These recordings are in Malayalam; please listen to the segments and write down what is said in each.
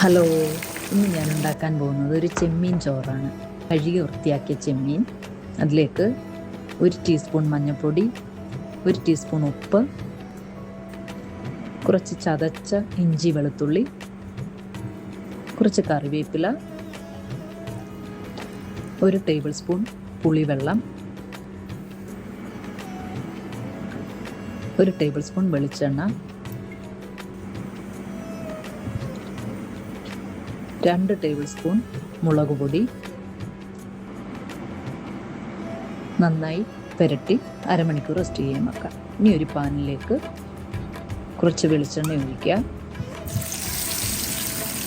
ഹലോ, ഇന്ന് ഞാൻ ഉണ്ടാക്കാൻ പോകുന്നത് ഒരു ചെമ്മീൻ ചോറാണ്. കഴുകി വൃത്തിയാക്കിയ ചെമ്മീൻ, അതിലേക്ക് 1 ടീസ്പൂൺ മഞ്ഞൾപ്പൊടി, 1 ടീസ്പൂൺ ഉപ്പ്, കുറച്ച് ചതച്ച ഇഞ്ചി വെളുത്തുള്ളി, കുറച്ച് കറിവേപ്പില, 1 ടേബിൾ സ്പൂൺ പുളിവെള്ളം, 1 ടേബിൾ സ്പൂൺ വെളിച്ചെണ്ണ, 2 ടേബിൾ സ്പൂൺ മുളക് പൊടി. നന്നായി പുരട്ടി അരമണിക്കൂർ റെസ്റ്റ് ചെയ്യാൻ വെക്കാം. ഇനി ഒരു പാനിലേക്ക് കുറച്ച് വെളിച്ചെണ്ണ ഒഴിക്കുക.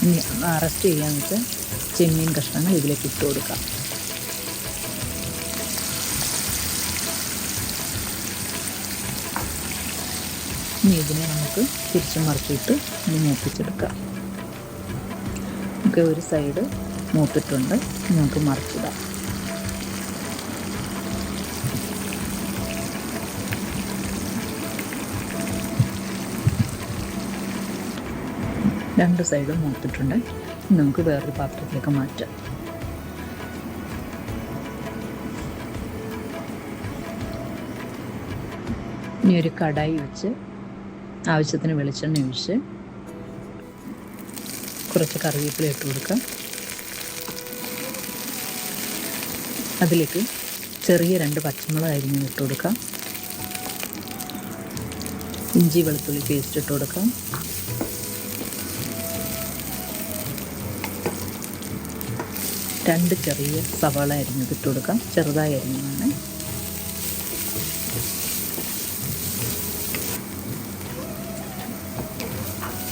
ഇനി റെസ്റ്റ് ചെയ്യാൻ വെച്ചാൽ ചെമ്മീൻ കഷ്ണങ്ങൾ ഇതിലേക്ക് ഇട്ട് കൊടുക്കാം. ഇനി ഇതിനെ നമുക്ക് തിരിച്ചു മറിച്ചിട്ട് ഇനി മൂപ്പിച്ചെടുക്കാം. ഒക്കെ ഒരു സൈഡ് മൂത്തിട്ടുണ്ട്, നമുക്ക് മറിച്ചിടാം. രണ്ട് സൈഡും മൂത്തിട്ടുണ്ട്, നമുക്ക് വേറൊരു പാത്രത്തിലേക്ക് മാറ്റാം. ഇനി ഒരു കടായി വെച്ച് ആവശ്യത്തിന് വെളിച്ചെണ്ണ ഒഴിച്ച് കുറച്ച് കറിവേപ്പില ഇട്ട് കൊടുക്കാം. അതിലേക്ക് ചെറിയ 2 പച്ചമുളക് അരിഞ്ഞ് ഇട്ട് കൊടുക്കാം. ഇഞ്ചി വെളുത്തുള്ളി പേസ്റ്റ് ഇട്ട് കൊടുക്കാം. രണ്ട് ചെറിയ സവാള അരിഞ്ഞത് ഇട്ട് കൊടുക്കാം, ചെറുതായി അരിഞ്ഞതാണ്.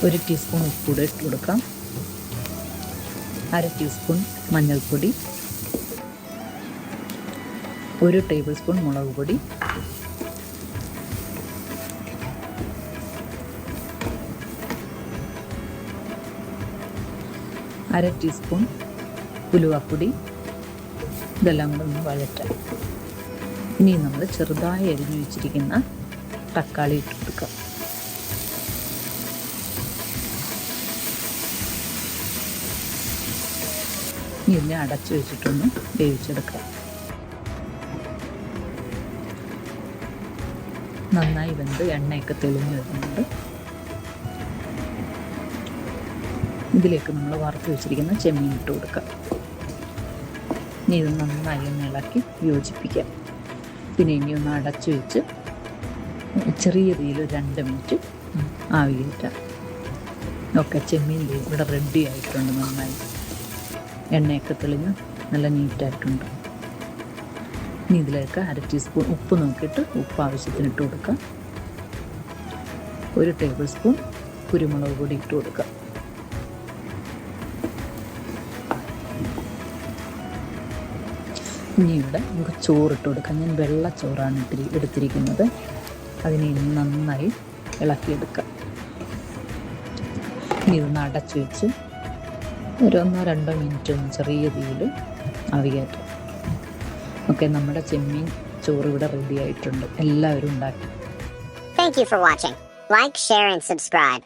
ഒരു ടീസ്പൂൺ ഉപ്പ് കൂടെ ഇട്ട് കൊടുക്കാം. 1/2 ടീസ്പൂൺ മഞ്ഞൾപ്പൊടി, 1 ടേബിൾ സ്പൂൺ മുളക് പൊടി, 1/2 ടീസ്പൂൺ ഉലുവാപ്പൊടി. ഇതെല്ലാം കൂടെ ഒന്ന് വഴറ്റാം. ഇനി നമ്മൾ ചെറുതായി അരിഞ്ഞു വെച്ചിരിക്കുന്ന തക്കാളി ഇട്ട് കൊടുക്കാം. ഇതിനെ അടച്ചു വെച്ചിട്ടൊന്ന് വേവിച്ചെടുക്കാം. നന്നായി വെന്ത് എണ്ണയൊക്കെ തെളിഞ്ഞു വരുന്നുണ്ട്. ഇതിലേക്ക് നമ്മൾ വറുത്ത് വെച്ചിരിക്കുന്ന ചെമ്മീൻ ഇട്ട് കൊടുക്കാം. ഇനി ഇത് നന്നായി ഒന്ന് ഇളക്കി യോജിപ്പിക്കാം. പിന്നെ ഇനി ഒന്ന് അടച്ചു വെച്ച് ചെറിയ തീയിൽ 2 മിനിറ്റ് ആവി കയറ്റാം. ഒക്കെ ചെമ്മീൻ ഇവിടെ റെഡി ആയിട്ടുണ്ട്. നന്നായി എണ്ണയൊക്കെ തെളിഞ്ഞ് നല്ല നീറ്റായിട്ടുണ്ട്. ഇനി ഇതിലേക്ക് 1/2 ടീസ്പൂൺ ഉപ്പ് നോക്കിയിട്ട് ഉപ്പ് ആവശ്യത്തിന് ഇട്ട് കൊടുക്കാം. 1 ടേബിൾ സ്പൂൺ കുരുമുളക് പൊടി ഇട്ട് കൊടുക്കാം. ഇനി ഇവിടെ നമുക്ക് ചോറിട്ട് കൊടുക്കാം. ഞാൻ വെള്ള ചോറാണ് എടുത്തിരിക്കുന്നത്. അതിനെ ഇനി നന്നായി ഇളക്കിയെടുക്കാം. ഇനി ഇതൊന്ന് അടച്ചു വെച്ച് ഒരു 1-2 മിനിറ്റ് ഒന്ന് ചെറിയ തീയിൽ ആവി കയറ്റാം. ഓക്കെ, നമ്മുടെ ചെമ്മീൻ ചോറ് ഇവിടെ റെഡി ആയിട്ടുണ്ട്. എല്ലാവരും ഉണ്ടാക്കി. Thank you for watching. Like, share and subscribe.